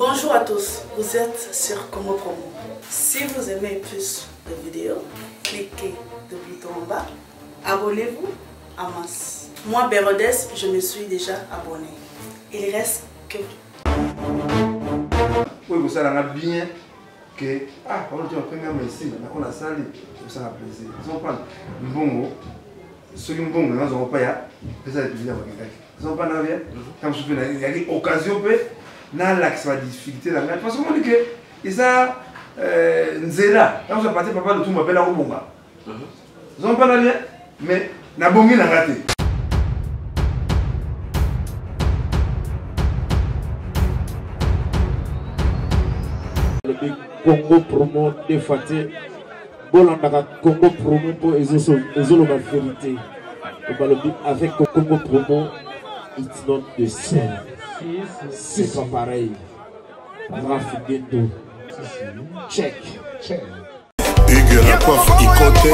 Bonjour à tous, vous êtes sur Congo Promo. Si vous aimez plus de vidéos, cliquez le bouton en bas, abonnez-vous en masse. Moi, Bérodès, je me suis déjà abonné. Il reste que... Oui, vous savez bien que... Ah, on dit merci, on a salé, ça a plaisir. Ils ont pas bon, ceux qui ont pas, ils n'ont pas ça plaisir. Ils n'ont pas quand je fais il y a une occasion, dans l'axe de difficulté, parce qu'on dit que ça, Nzela, quand je partais, papa de tout m'appelle à Obonga. Ils n'ont pas bien, mais Nabongi n'a raté. Congo Promo défaté. Bolanda Congo Promo pour les la vérité. Avec Congo Promo, it's not the same. C'est pas pareil. Raf Ghetto. Check. Hugues la coiffe Ikoté.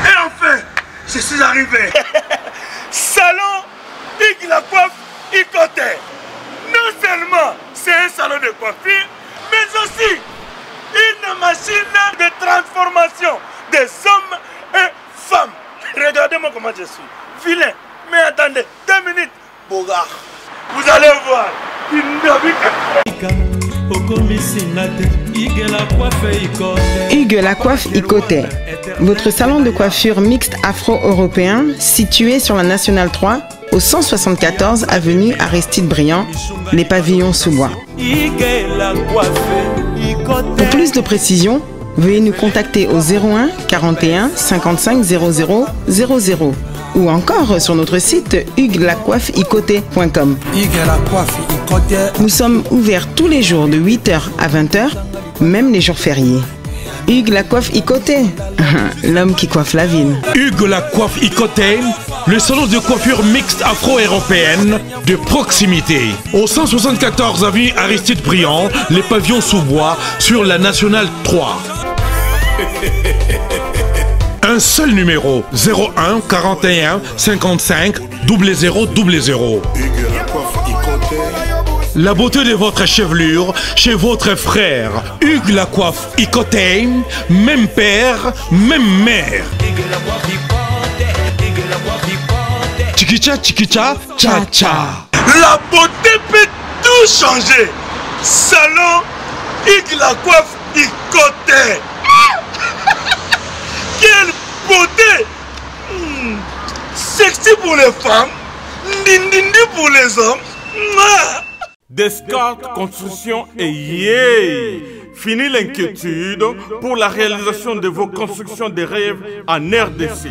Et enfin, je suis arrivé. Salon Hugues la coiffe Ikoté. Non seulement c'est un salon de coiffure, mais aussi une machine de transformation des hommes et femmes. Regardez-moi comment je suis. Vilain. Mais attendez, 2 minutes. Bogart. Vous allez voir. Hugues la coiffe Ikoté. Votre salon de coiffure mixte afro-européen situé sur la Nationale 3 au 174 avenue Aristide Briand, les pavillons sous bois. Pour plus de précisions, veuillez nous contacter au 01 41 55 00 00 ou encore sur notre site huguelacoiffeikoté.com. Nous sommes ouverts tous les jours de 8h à 20h, même les jours fériés. Hugues la coiffe Ikoté, l'homme qui coiffe la ville. Hugues la coiffe Ikoté, le salon de coiffure mixte afro-européenne de proximité. Au 174 avenue Aristide Briand, les pavillons sous bois sur la Nationale 3. Un seul numéro, 01 41 55 00 00. La beauté de votre chevelure chez votre frère. Hugues la coiffe Ikoté, même père, même mère. Chikicha, chikicha, cha cha. La beauté peut tout changer. Salon Hugues la coiffe Ikoté. Quelle beauté! Sexy pour les femmes, ndindindi pour les hommes. Descartes Construction et yeah! Fini l'inquiétude pour la réalisation de vos constructions de rêves en RDC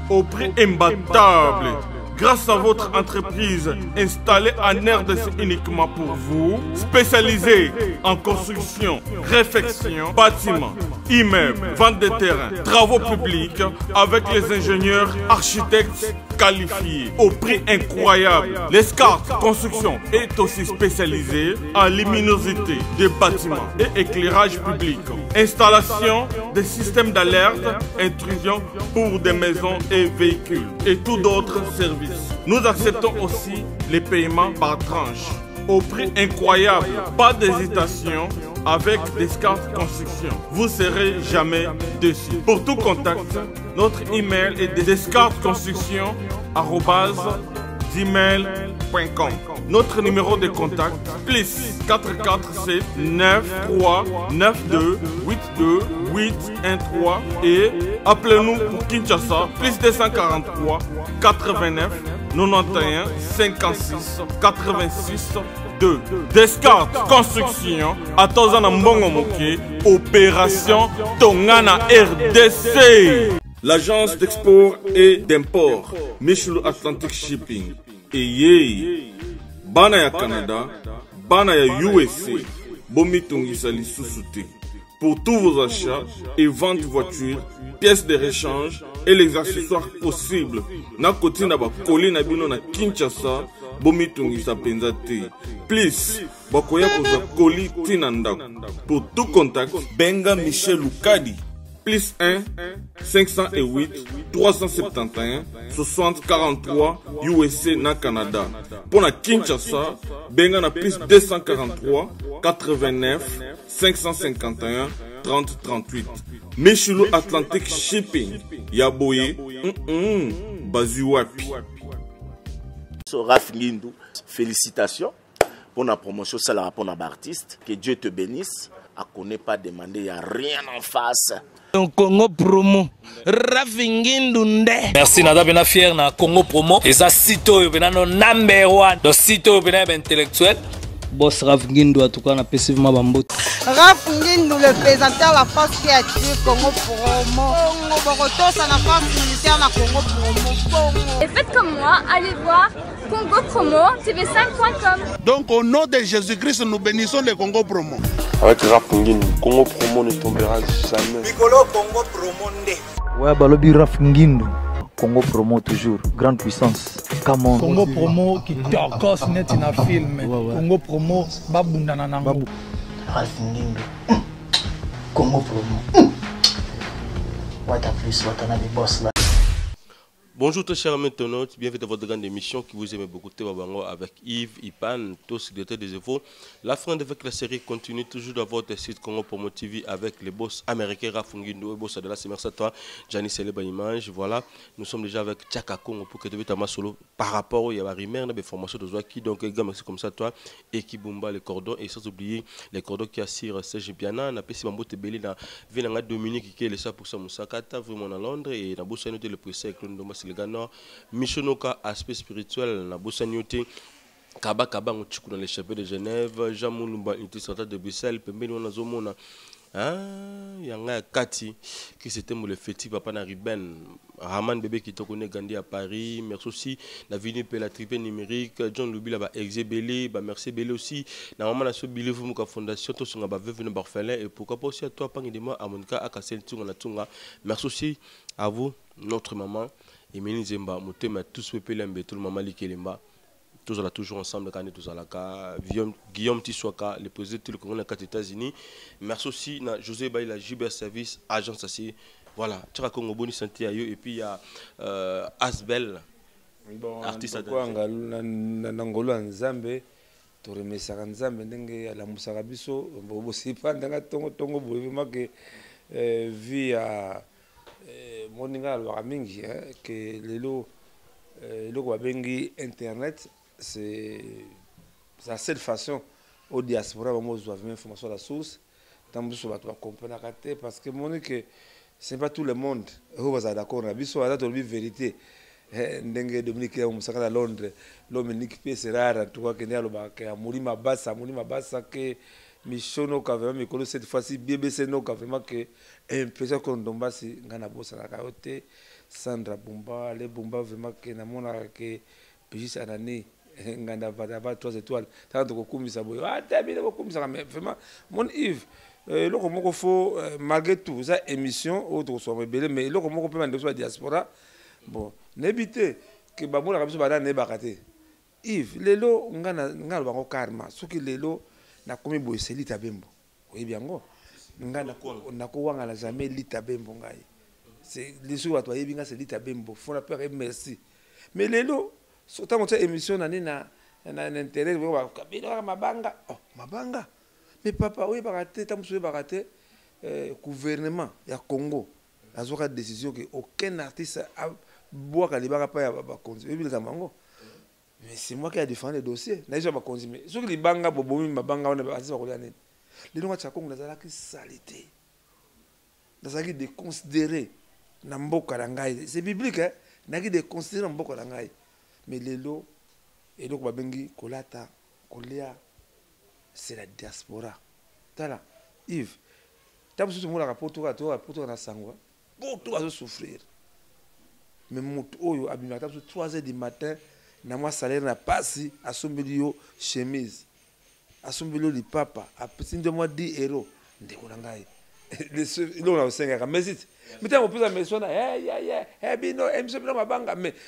au prix imbattable. Grâce à votre entreprise installée en RDC uniquement pour vous, spécialisée en construction, réfection, bâtiments, immeubles, vente de terrains, travaux publics, avec les ingénieurs architectes qualifiés au prix incroyable. Descartes Construction est aussi spécialisée en luminosité des bâtiments et éclairage public, installation des systèmes d'alerte, intrusion pour des maisons et véhicules et tout d'autres services. Nous acceptons aussi les paiements par tranche au prix incroyable. Pas d'hésitation avec Descartes Construction. Vous ne serez jamais déçus. Pour tout contact, notre email est descartesconstruction@gmail.com. Notre numéro de contact plus 447 93 92 82 813 et appelez-nous pour Kinshasa plus 243 89 91 56 86 2. Descartes Construction à Tozana Mbongo Moké, opération Tongana RDC. L'agence d'export et d'import Michel Atlantic Shipping et yé bana ya Canada, bana ya USA, bomitungisa lisusu. Pour tous vos achats et ventes de voitures, pièces de rechange et les accessoires possibles. Na koti na ba koli na bino na Kinshasa, bomitungisa penza te. Please, bakoya koza koli tina ndako. Pour tout contact, benga Michel Lukadi. plus 1 508 371 60 43 USA na Canada. Pour la Kinshasa, benga na plus 243 89 551 30 38. Michelo Atlantic Shipping. Yaboye. Bazuapi. Raph Ngindou, félicitations pour la promotion, c'est la rapport d'artiste. Que Dieu te bénisse. À qu'on n'ait pas demandé, il n'y a rien en face. Congo Promo, Raph Ngindou nde. Merci, nada bena fier na Congo Promo. Et ça, sito yo bena no number one. Donc sito yo bena intellectuel. Boss Raph Ngindou en tout cas, on a passivement bambou. Raph Ngindou, le présentateur la force créative Congo Promo. Boroto, ça la force militaire na Congo Promo. Et faites comme moi, allez voir Congo Promo, tv5.com. Donc au nom de Jésus-Christ, nous bénissons le Congo Promo. Avec Raph Ngindou, Congo Promo ne tombera jamais. Piccolo Congo Promo nde. Ouais, balobi Raph Ngindou. Congo Promo toujours, grande puissance. Come Congo Promo qui torcos net in a film. Congo Promo babunda nanango. Raph Ngindou. Congo Promo. What a plus, what a boss là. Bonjour très chers internautes, bienvenue dans votre grande émission qui vous aime beaucoup avec Yves, Ipan, tous les des infos. La fin de la série continue toujours dans votre site Congo Promo TV avec les boss américains Raph Ngindou et boss de la merci à toi, Gianni Célèbre Image. Voilà, nous sommes déjà avec Tchaka Congo pour que tu aies solo par rapport au Yabarimer, des formations de Zouaki, donc merci comme ça toi, et qui bomba les cordons et sans oublier les cordons qui assurent Serge Biana, n'a pas si mambo te belé dans Venanga Dominique qui est le 100% Moussakata, vraiment à Londres et dans Bossa noté le précis avec le Gano, Michonoka, aspect spirituel, na Bossanioté, Kaba Kaba, dans les chapelles de Genève, Jamoulumba, unité centrale de Bruxelles, Pembeni, on a Zomona, Yanga Kati, qui c'était le féti, Papa Nariben, Raman Bébé qui te connaît Gandhi à Paris, merci aussi, la Vini Pe la triple numérique, John Loubi, là-bas, Exébélé, merci Bélé aussi, normalement, la Sobili Fumuka Fondation, tous sont là-bas, Veuve Barfelin, et pourquoi pas aussi à toi, Pangidema, à Monika, à Kassel Tunga, merci aussi à vous, notre maman. Et Méni Zemba, Moutema, tous les Pélembe, tout le maman Likelemba, tous là toujours ensemble, quand tous à la cas, Guillaume Tissoaka, le président de Congo des États-Unis. Merci aussi à José Baïla, Gilbert Service, agence assez. Voilà, Tchaka Congo Boni Santé à eux, et puis il y a Asbel, artiste à Nangolo Nzambe, tu remercies Nzambe, Ndenge la Moussarabiso, aussi pas dans Tongo Bouvima que via. Moninga alwaka mingi que lelo loko babengi internet c'est la seule façon au diaspora vraiment doivent avoir information à la source tant que ça va comprendre parce que mon que c'est pas tout le monde où va d'accord na biso ala to vérité ndenge Dominique Musaka à Londres l'homme Nick P c'est rare tu vois que ne ba que Mulima Bassa que Michono ka vraiment mikolo cette fois-ci BBC no ka vraiment que impression qu'on domba si ngana bossa na kaote Sandra Bumba les Bumba vraiment que na mona que puis anani nganda va 3 étoiles tant que kumisa boyo tabile ko kumisa mais vraiment mon Yves loko moko fo malgré tout ça émission autre soit rebelle mais loko moko peut mande sur diaspora bon n'ébiter que bamola ka biso bana ne bakate Yves lelo ngana bango karma soki lelo na komi boye c'est lita bembo oui bien go ngana na ko wanga la jamais lita bembo ngai c'est les jours à toi yebinga c'est lita bembo faut la peur et merci mais lelo surtout mon émission na intérêt va kabila mabanga oh mabanga mais papa oui baraté tamsou baraté gouvernement ya Congo azoka décision que aucun artiste a boire kalibaka pa ya ba konzi oui ça mango. Mais c'est moi qui ai défendu le dossier. Je vais continuer. Ce que les bangas, bobomi, ma banga, on a pas dit. Les gens qui ont dit salité. Dans ce qui de considérer Namboka Rangai. C'est biblique, hein? N'a qui de considérer Namboka Rangai. Mais les lots, et donc Babengi, Kolata, Kolia, c'est la diaspora. Tala, Yves, tu as besoin de moi pour toi, pour la sangwa. Pour toi, souffrir. Mais mon oyo, abimata, 3h du matin. Na moi salaire na passi à son milieu chemise à son milieu du papa à petit de moi 10 € ndeko nangai les on a 5 mais mais on peut me sonner bino MC bino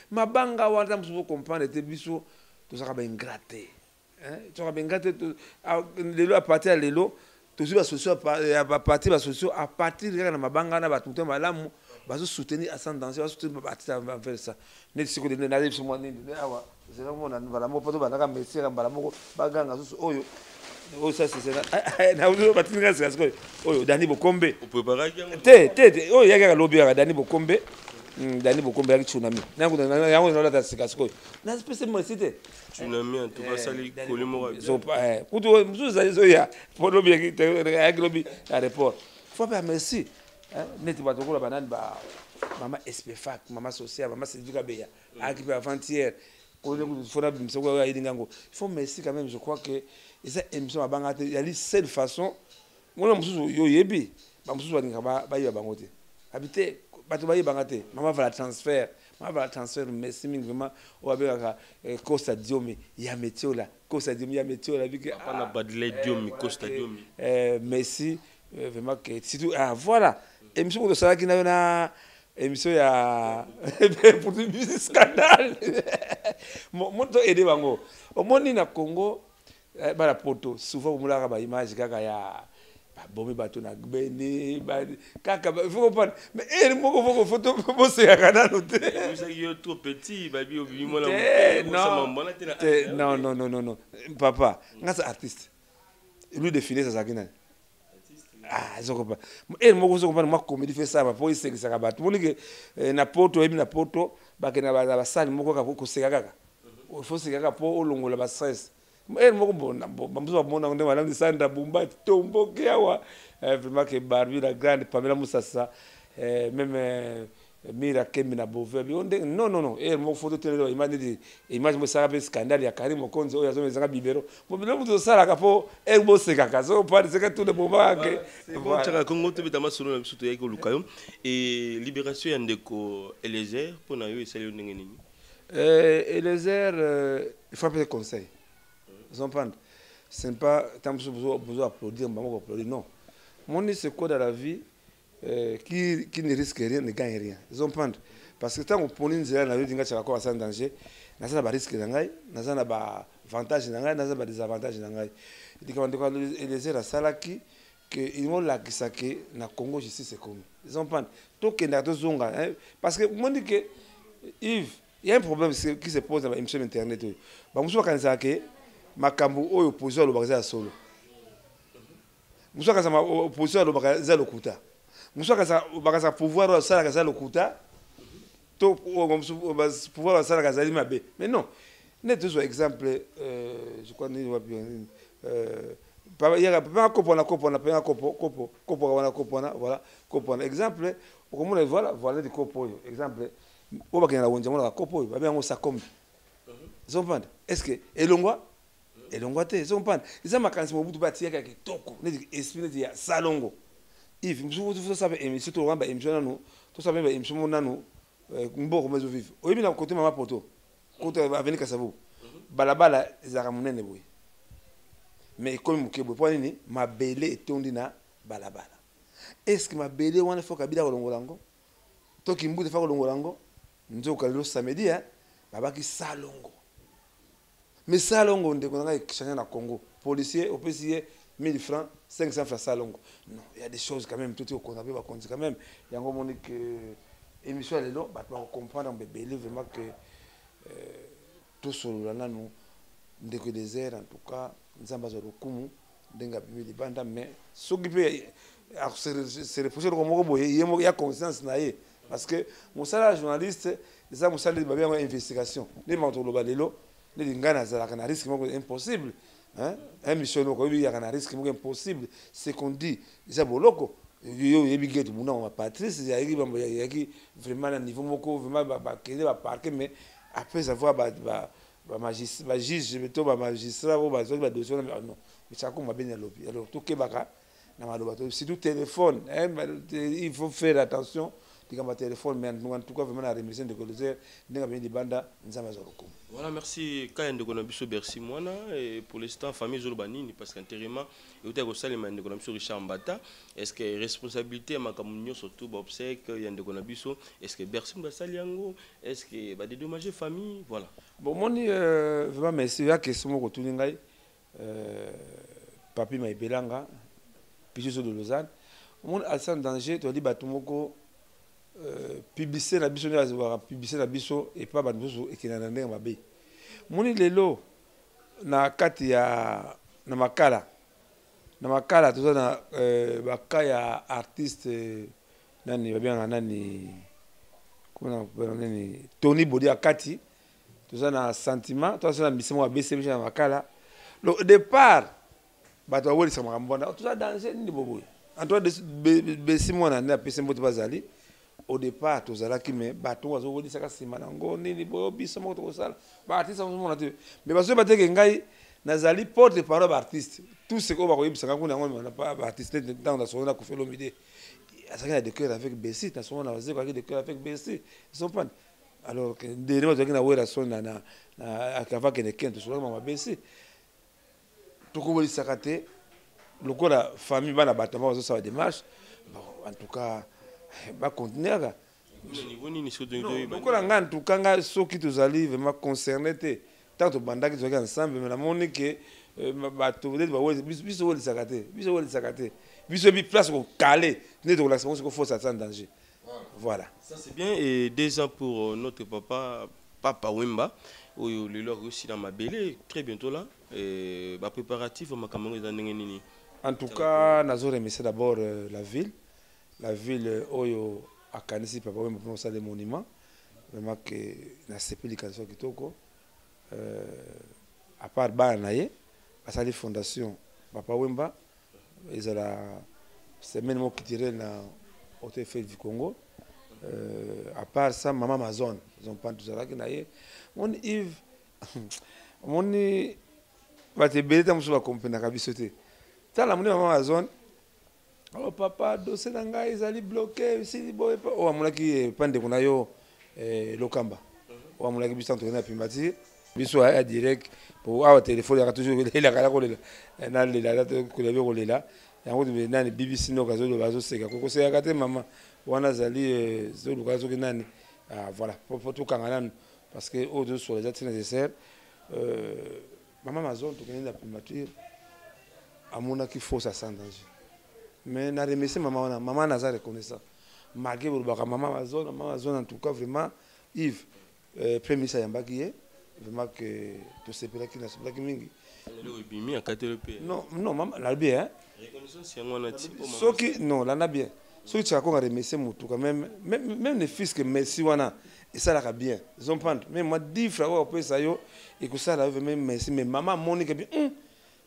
mabanga wanda mso comprendre te biso to saka ba ingraté hein to saka ba ingraté lelo à partir lelo Toujours la solution à partir de la solution à partir de la mabanga na batuto malamu bazo soutenir à sans danger bazo soutenir partir à faire ça. Ne siko de na lip somo ni awa c'est là mon bala mo poto bala ka mesi bala mo baganga so oyo oh ça c'est na uzo batinga c'est quoi oyo Dani Bokombe on peut pas te oyo yaga lobby ya Dani Bokombe Dani Bokombe ya tsunami na yango na la sika siko na espèce mo cité tsunami en tout cas ça les colimo so kuto mzuzu za zo ya pour lobby ya lobby aéroport faut pas merci neti batokola banani ba mama SPFAC mama social mama Sylvie Beya akipe avant-hier il faut merci quand même, je crois que c'est une émission à il y a une seule façon. Moi, je suis habité, maman va la transfert, merci vraiment. Costa Diomi, il y a météo là, Costa Diomi, il y a météo là. Merci vraiment que surtout voilà, émission de ça qui n'a émission ya pour du scandale mon to aider bango au moni na Congo bala poto souvent mulaka ba image kaka ya bombe bato na gbeni kaka faut pas mais elle moko photo bose ya kana note vous êtes trop petit babi obimo non papa ngasa artiste lui définir ça sakina ah je comprends et moi je comprends moi comédie fait ça pour essayer que ça va tout que na poto na poto ba kena ba sali moko ka ko seka kaka il faut seka ka pour olongola ba stress et moi bon bamzo mona nde wala ndi sanda bumba tombo kiawa vraiment que Barbie la grande Pamela Musasa même Mira Kemina Bove non et moi photo télé image mo saka scandale ya Karim Okonzo oyo azo mezanga bibero mo bilo muto sala kapo e bo seka kazo pa seka tout le bomba que bon tshaka Congo te bitama solo na biso ya ko lukayo et libération ya ndeko Eliezer pour na yo esali ndenge nini Eliezer il faut appeler conseil vous entendez c'est pas tant besoin applaudir maman applaudir non mon c'est quoi dans la vie qui ne risque rien, ne gagne rien. Ils ont peur. Parce que tant qu'on pone une zéro, on a vu que ça va sans danger. On a des risques, on a des avantages, on a des désavantages. Et quand on dit les zéros, ça là qui ils vont là qui ça que na Congo justice c'est comme. Ils ont peur. Tout que na zonga parce que moi dit que Yves, il y a un problème qui se pose dans l'émission internet. Bah moi quand ça que makambu oyo opposition le bazar solo. Moi quand ça opposition le bazar le kuta. Moussa kaza pouvoir ça kaza lokuta to pouvoir ça kaza limabe mais non net deux exemple je crois ni il y a pas kopona voilà kopona exemple comme voilà des copo exemple on va gagner la wonja la copo va bien on ça comme zompande est-ce que elongwa te zompande ils ont makansi mobutu bati yaka kitoko net esprit de salongo if vous savez émission to ramba émission nanu to savez émission nanu mboko mezo vivre oyebi na côté mama poto côté avenir Kasabo balabala ezaka munene boye mais comme mukebo po nini mabele etondi na balabala est-ce que mabele wana faut kabila kolongolango to kimbude fa kolongolango nzoka lo samedi babaki salongo mais salongo ndeko nga ekishanya na Congo policier officier 1000 francs, 500 francs salongo. Non, il y a des choses quand même, tout est au compte, quand même. Il y a un moment que l'émission est là, on va comprendre vraiment que tout ce que nous dès que des airs, en tout cas, nous avons besoin de kumu, denga bimi di banda, mais ce qui peut se reposer comme moi, il y a conscience naïe, parce que mon salaire journaliste, ça mon salaire de une investigation. Les mentors le balelo, les dingana ça la risque impossible. Un mission il y a un risque impossible c'est qu'on dit c'est boloko yo yebi tout mon Patrice il y a vraiment un niveau moko vraiment ba parquet mais après avoir magistrat juge meto ba magistrat ba dossier non mais ça comme bien lobby alors tout ke baka na maloba si tout téléphone il faut faire attention quand téléphone mais en tout cas vraiment la remission de Coloser ndinga bien di banda nzamba zoroko. Voilà, merci Kayen de Gonabiso Bercy Moana et pour l'instant famille Zolbanini parce qu'intérieurement il y a aussi de Gonabiso Richard Mbata. Est-ce que responsabilité makamunyo surtout obsèque Yann de Gonabiso est-ce que Bercy Mbasaliango est-ce que va dédommager famille voilà. Bon moi vraiment merci ya question ko tuningai papi Maibelanga Pichot de Lausanne. Mon Alassane Danger, tu as dit Batumoko, publicité la biso, publicité la biso, et pas Batumoko, et qui n'a rien à faire. Mon lelo, na kati ya na makala. Na makala, tout ça, na bakaya artiste, nani, bien, nani, comment on appelle, nani, Tony Bodi Akati, tout ça, na sentiment, tout ça, na misemo, BC, na makala. Au départ, bato a woli sa makambona, tout ça, danger, ni bobo. Antoine besi mwana na pese mbote bazali au départ tozala ki me bato wazo wodi saka sima nango nini bo biso mo to sala ba artiste mo na te mais baso bateke ngai nazali porte parole ba artiste tout ce ko ba ko yibisa ngako nango na pas artiste dans la zone na ko felo mide asaka de cœur avec Bessi na son na wazo ko de cœur avec Bessi sont pas alors que de mo na wera son na akava que ne kento so ma Bessi to ko wodi saka te le coup la famille va la battre ça va démarche en tout cas va continuer là le coup la en tout cas ceux qui tous allient vraiment concernés tant que banda qui sont ensemble mais la monnaie que bateau de biso le sakaté biso bi place au calé ne de la séance qu'il faut s'attendre danger voilà ça c'est bien et 2 ans pour notre papa Wemba où le leur aussi dans ma belle très bientôt là et ba préparatif ma caméra dans nini. En tout cas, nous avons remercié d'abord la ville Oyo à Kanisi, papa, pour ça des monuments. Vraiment que na CP les candidatures qui toko. À part Banaye, à sa fondation, papa Wemba, ils ont la semaine où qui tirait na hôtel fait du Congo. À part ça, maman Amazon, ils ont pas tout ça là qui naie. Mon Yves, mon Yves, va te bénir dans mon compagnie à bisoter. Ça la maman Amazon. Oh papa, dossier d'anga ils allaient bloquer ici boy. Oh amuna qui pande kuna yo lokamba. Oh amuna qui bisan tourner pimati. Biso a direct pour avoir téléphone il y a toujours il a kala kolela. Na lela to kulebe kolela. Yango de nani BBC no kazo bazo seka. Koko seka kate mama wana zali zo lukazo ki nani. Ah voilà pour tout kangana parce que aux deux sur les actes nécessaires maman Amazon to kena pimati. Amona qui faut ça sans danger mais na remercier maman Nazar reconnaissant malgré maman Amazon en tout cas vraiment Yves premier ça yamba qui est vraiment que tout c'est pour qui na c'est qui mingi non maman la bien reconnaissance c'est ngona type so qui non la na bien so qui tu remercier mutu quand même les fils que merci wana et ça la bien ils ont prendre même moi 10 frères au peu ça yo et que ça la même merci mais maman Monique bien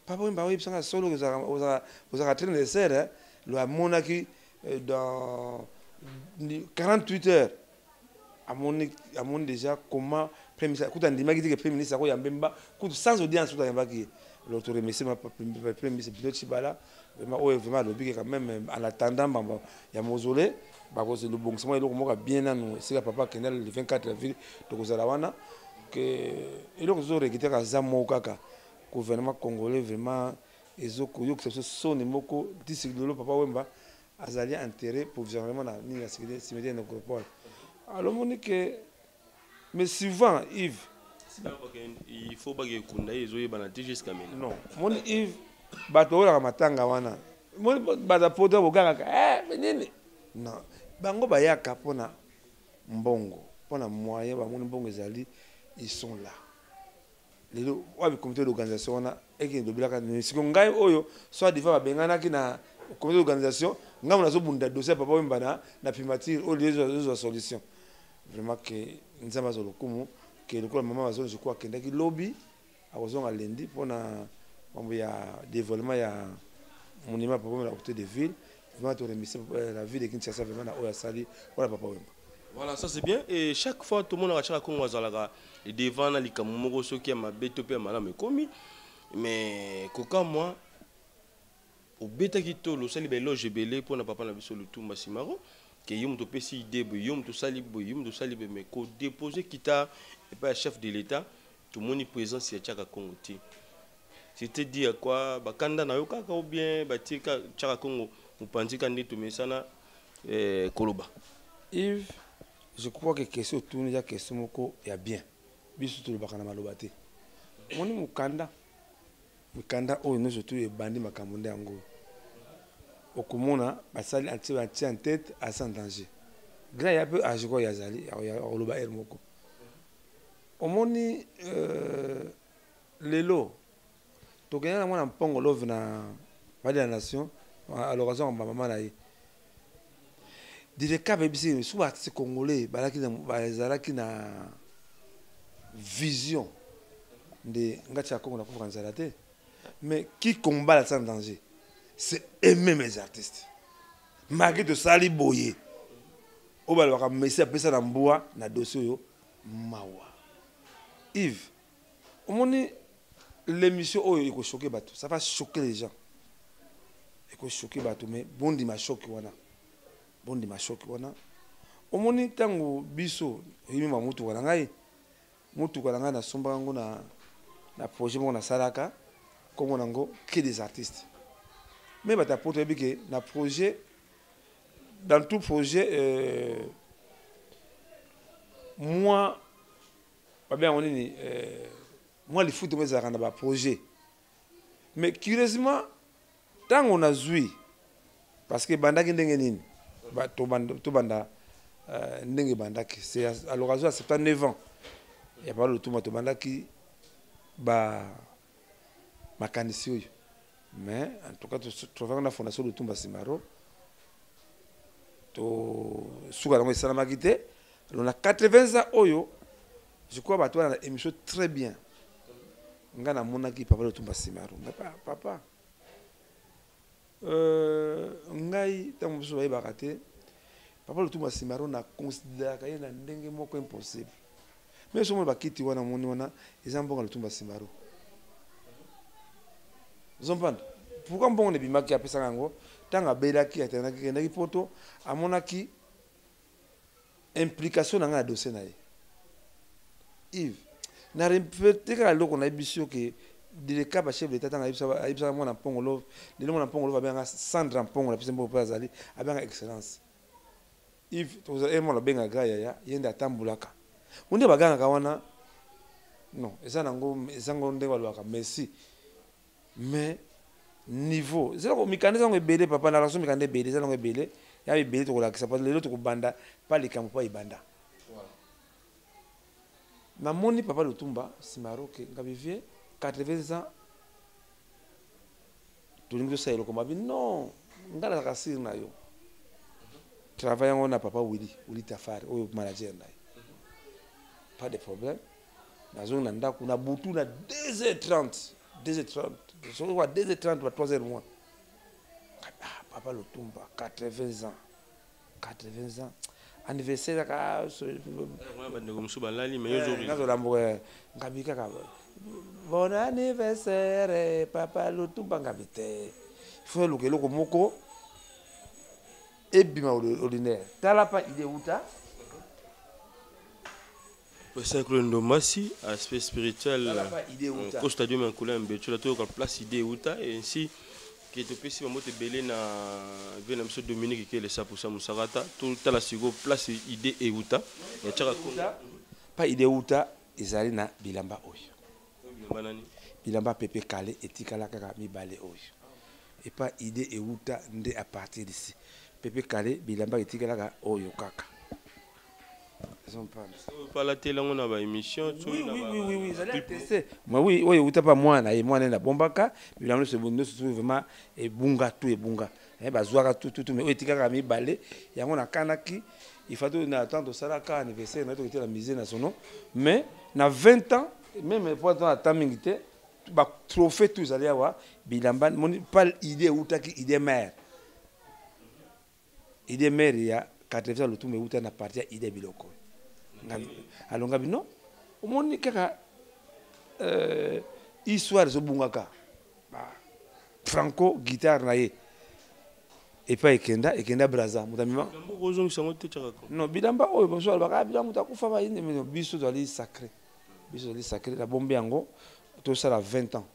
papa Wemba oui parce que solo vous avez traîné les serres le monaki dans 48 heures à mon déjà comment premier ministre quand on dit que premier ministre ko yambemba sans audience tout yamba qui l'autre remercier ma premier ministre Bino Chibala vraiment lobby quand même en attendant il y a mausolée parce que le bon c'est moi le bien nous c'est papa qui est le 24 avril donc za wana que et donc zo regretter ka zamo kaka gouvernement congolais vraiment ezokoyo que ce sont les moko 10 kilo papa Wemba azali intérêt pour gouvernement na ni la sécurité nécropole alors monique mais souvent Yves il faut pas que kunda ezoye bana jusqu'à maintenant non mon Yves bato la matanga wana mon bada poto bogaka nini non bango bayaka pona mbongo pona moyen ba mon mbongo ezali ils sont là les comité d'organisation on a et qui dobilaka si ngai oyo soit diva bengana ki na comité d'organisation ngam na zo bunda dossier papa Wemba na primature au lieu de solution vraiment que nzamba zo lokumu que le maman zo je crois que ndaki lobby a kozonga lundi pona mambo ya développement ya monument papa Wemba à côté de ville vraiment to remercier la ville de Kinshasa vraiment na oya sali voilà papa Wemba. Voilà, ça c'est bien. Et chaque fois, tout le monde a chaque Congo et devant la likamumoro ceux qui a ma bête pe mala me commis. Mais coca moi au beta qui tolo sali belo jebele pour na papa na biso le tumba simaro que yum to pesi debo yum to sali mais ko déposer kita et pas chef de l'état tout le monde est présent si chaka Congo ti. C'était dit à quoi bakanda na yoka ou bien batika chaka Congo mupanzi kandi to mesana koloba. Yves, je crois que question tourne déjà question moko ya bien biso to bakana malobate moni mukanda oyo no surtout e bandi makambo nde yango okomona basali antie en tête à sans danger grand ya peu âge ko yazali ya oloba er moko omoni lelo tokenya na mwana mpongo love na badi la nation à l'occasion de maman na ye dire ka bebisi sous artiste congolais balaki na vision de ngati ya Congo na kufa kanzala te mais qui combat la sans danger c'est aimer mes artistes malgré de sali boye o ba ka messi apesa na mboa na dossier yo mawa Yves omoni l'émission oyo iko choquer bato ça va choquer les gens iko choquer bato mais bondi ma choque wana omoni tango biso yimi ma mutu wana ngai na somba ngo na projet mo na salaka comme nango que des artistes mais bata poto ebike na projet dans tout projet moi pas bien on est moi les foot mes arana ba projet mais curieusement tant on a zui parce que banda ndenge nini ba to banda ndenge banda ki c'est à l'occasion à 79 ans il y a pas le tout banda ki ba makanisi oyo mais en tout cas tu vas na fondation de Tumba Simaro to suka ngo salama kité on a 80 ans oyo je crois ba toi na émission très bien ngana mona ki papa de Tumba Simaro mais papa ngai tango biso ba bakate papa le Tumba Simaro na considérer ka na ndenge moko impossible mais somo ba kiti wana moni wana ezambonga le Tumba Simaro zompanda pourquoi mbongo ne bimaki apesa ngango tanga belaki atenaki kendaki poto amonaki implication na nga dossier na ye Yves na répéter ka loko na bisio que de cas chef de l'état ayibisa mwana mpongo lo le mwana mpongo lo va bien Sandra mpongo la pisembo pa azali abanga excellence Yves toza mwana benga gaya ya yenda tambulaka unde baganga ka wana non ezango ndeko lwaka merci mais niveau c'est là mécanisme ngo ebele papa na raison mécanisme ebele c'est là ngo ebele ya ebele to la kisa pas lelo to ko banda pas les camps pas ibanda na moni papa le Tumba Simaro ke ngabivie 80 ans tulingo sa eloko mabi non ngala kasir na yo travaillant na papa Willy Tafari oyo manager na pas de problème na zone nda kuna butu na 2h30 je vois 2h30 ou 3h moins papa le Tumba 80 ans anniversaire ka bon anniversaire papa le Tumba ngabite faut le keloko moko ebima ordinaire tala pa idée uta c'est que Ndomasi aspect spirituel au stadium en couleur mbetula to ko place idée uta et ainsi qui est aussi maman te belé na vient monsieur Dominique qui est le 100% Musarata tout la sigo place idée et uta et tchaka pas idée uta ezali na bilamba oyo bilamba pepe calé etikala kaka mibale oyo et pas idée et uta nde à partir d'ici pepe calé bilamba etikala kaka oyo kaka ils ont pas la télé on a ba émission oui ils tester moi oui uta pas moi na bombaka bilamba se bonno se vraiment et bunga tout et bunga bazwaka tout mais etikala mibale yango na kanaki il faut na attendre ça ka anniversaire na to la musée national mais na 20 ans même pour dans la tamingité ba trophée tous allez avoir bilamba pas idée utaki idée mère il y a 80 le tout mais où tu as parti à idée biloko alors ngabi non au monde kaka histoire zo bungaka franco guitare naie et pas ekenda braza mutamima non bilamba oyo bonsoir baka bilamba takufa ba ine mais biso dali sacré la bombe yango tout ça à 20 ans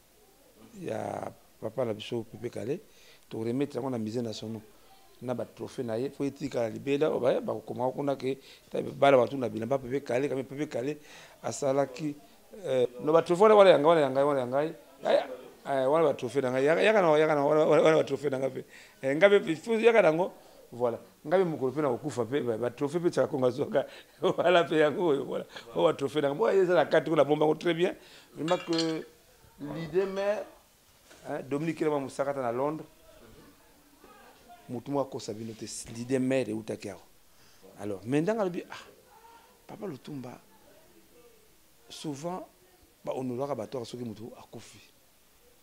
il y a papa la biso pepe calé to remettre on a misé nationaux na ba trophée na ye faut etika libela ba koma kuna ke bala batu na bilamba pepe calé asalaki no ba trophée wala yanga wana ba trophée nanga wana ba trophée nanga pe ngabe yaka nango voilà ngabe mukolo pe na kokufa pe ba trophée pe tsaka konga zoka voilà pe yango voilà ba trophée nanga moi ça la carte ko la bomba très bien vraiment que l'idée mère Dominique Kelema musakata na Londres mutu mwa ko sabino te l'idée mère et utakiao alors maintenant le papa Lutumba souvent ba honoraka bato soki mutu akufi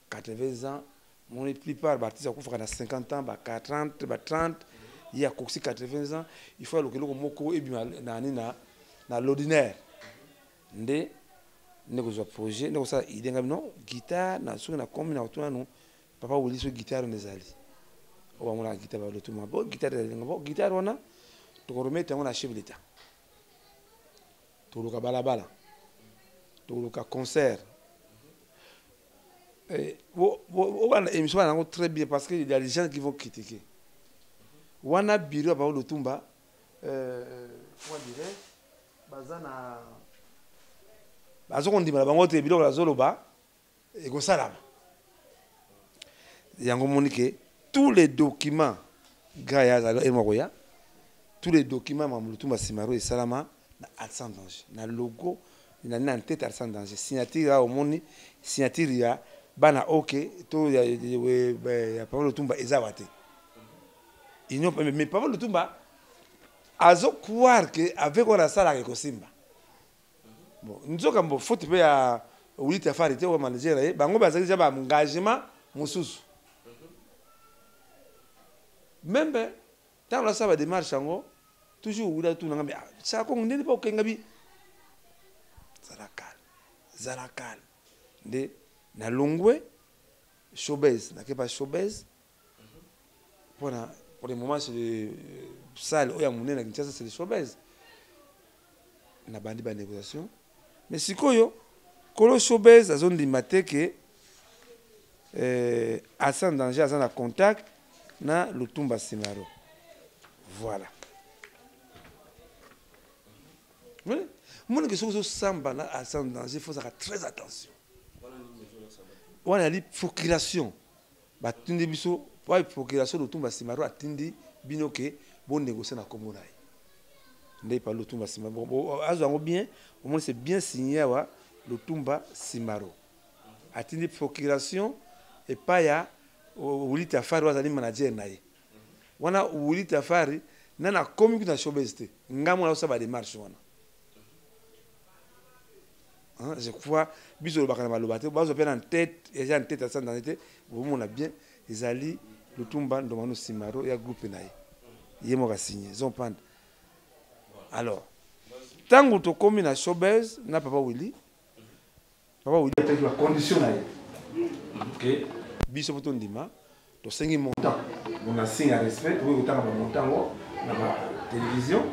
80 ans mon plupart baptiste akufa na 50 ans ba 40 ba 30 il y a 80 ans il faut le keloko moko ebi na l'ordinaire ndé neko zo projet neko ça idée ngam non guitare na soki na komi na otuna no papa woli so guitare nezali o amona guitare ba Lutumba bo guitare ngabo guitare wana to ko remettre ngona chef d'état to lo ka balabala le concert. On a une émission très bien parce qu'il y a des gens qui vont critiquer. On a bureau à Lutumba. Comment dirais Bazana. Bazon dit Malabango te bureau la Zoloba et Gosalam. Yango monique tous les documents Gaïa et Mogoya, tous les documents Lutumba Simaro et Salama na Alsan Danger, na logo. Il a une tête à sans danger. Signature au monde, signature ya bana ok, to ya Papa Lutumba ezawate. Il n'y a mais Papa Lutumba azo croire que avec on a ça la Simba. Bon, nous sommes faut te ya Willy Tafari te au manager bango bazaki ba engagement mususu. Même tant la ça va démarche ngo toujours ou là tout nga mais ça ko ndeni pas ko ngabi Zarakal. De na Longwe, Showbiz, n'a pas Showbiz. Pour le moment, c'est le salle où il y a mon nez, c'est le Showbiz. Na bandi ba négociation. Mais si koyo, kolo Showbiz a zone de maté que Alsan Danger a un contact na Lutumba Simaro. Voilà. Oui. Moi, je suis samba là, à Alsan Danger, il faut faire très attention. On a dit procuration. Bah, tindi biso, ouais, procuration Lutumba Simaro a tindi binoke bon négocier na Komona. N'est pas Lutumba Simaro. Bon, azango bien, au moins c'est bien signé wa Lutumba Simaro. A tindi procuration et pas ya Willy Tafari wa zali manager naye. Wana Willy Tafari nana komi kuna Showbiz te. Ngamo na usaba démarche wana. Je crois biso le bakana balobate bazo pena en tête et en tête à ça dans été on a bien ils ali Lutumba ndomano Simaro ya groupe naye yemo ka signé ils ont pas alors tango to komi na Showbiz na papa Willy avec la condition naye OK biso poto ndima to sengi montant on a signé à respect oui autant de montant na la télévision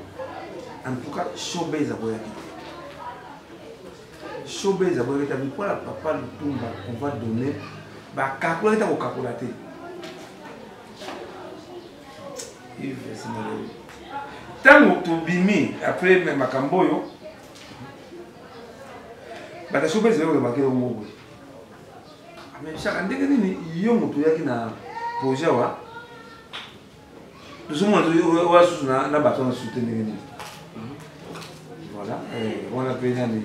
en tout cas Showbiz a boya Showbiz a boya tabi pour la papa Lutumba on va donner ba calculer ta ko calculater il fait ça malheureux tango to bimi après makambo yo ba ta Showbiz yo ba kero mo mais chaque ndenge nini yo moto yaki na projet wa nous sommes na bateau soutenir voilà on a payé ni